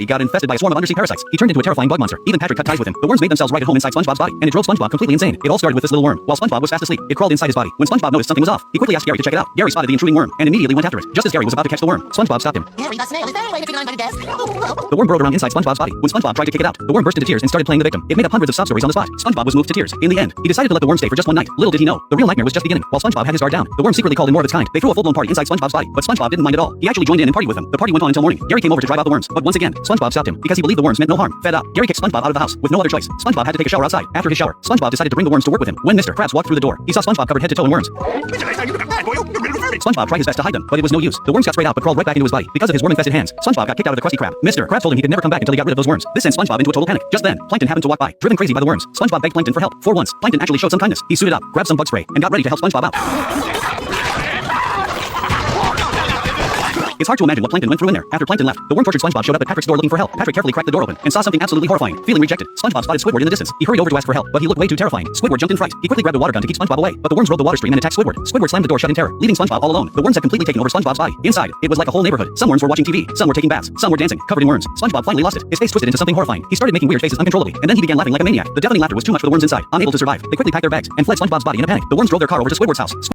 He got infested by a swarm of undersea parasites. He turned into a terrifying bug monster. Even Patrick cut ties with him. The worms made themselves right at home inside SpongeBob's body, and it drove SpongeBob completely insane. It all started with this little worm. While SpongeBob was fast asleep, it crawled inside his body. When SpongeBob noticed something was off, he quickly asked Gary to check it out. Gary spotted the intruding worm and immediately went after it. Just as Gary was about to catch the worm, SpongeBob stopped him. Gary, the snail, is there a way to get under the desk? The worm burrowed around inside SpongeBob's body. When SpongeBob tried to kick it out, the worm burst into tears and started playing the victim. It made up hundreds of sob stories on the spot. SpongeBob was moved to tears. In the end, he decided to let the worm stay for just one night. Little did he know, the real nightmare was just beginning. While SpongeBob had his guard down, the worm secretly called in more of its kind. They threw a full-blown party inside SpongeBob's body, but SpongeBob didn't mind at all. He actually joined in and partied with them. The party went on until morning. Gary came over to drive out the worms, but once again, SpongeBob stopped him because he believed the worms meant no harm. Fed up, Gary kicked SpongeBob out of the house. With no other choice, SpongeBob had to take a shower outside. After his shower, SpongeBob decided to bring the worms to work with him. When Mr. Krabs walked through the door, he saw SpongeBob covered head to toe in worms. SpongeBob tried his best to hide them, but it was no use. The worms got sprayed out but crawled right back into his body. Because of his worm-infested hands, SpongeBob got kicked out of the Krusty Krab. Mr. Krabs told him he could never come back until he got rid of those worms. This sent SpongeBob into a total panic. Just then, Plankton happened to walk by. Driven crazy by the worms, SpongeBob begged Plankton for help. For once, Plankton actually showed some kindness. He suited up, grabbed some bug spray, and got ready to help SpongeBob out. It's hard to imagine what Plankton went through in there. After Plankton left, the worm-tortured SpongeBob showed up at Patrick's door looking for help. Patrick carefully cracked the door open and saw something absolutely horrifying. Feeling rejected, SpongeBob spotted Squidward in the distance. He hurried over to ask for help, but he looked way too terrifying. Squidward jumped in fright. He quickly grabbed a water gun to keep SpongeBob away, but the worms rode the water stream and attacked Squidward. Squidward slammed the door shut in terror, leaving SpongeBob all alone. The worms had completely taken over SpongeBob's body. Inside, it was like a whole neighborhood. Some worms were watching TV, some were taking baths, some were dancing, covered in worms. SpongeBob finally lost it. His face twisted into something horrifying. He started making weird faces uncontrollably, and then he began laughing like a maniac. The deafening laughter was too much for the worms inside. Unable to survive, they quickly packed their bags and fled SpongeBob's body in a panic. The worms drove their car over to Squidward's house.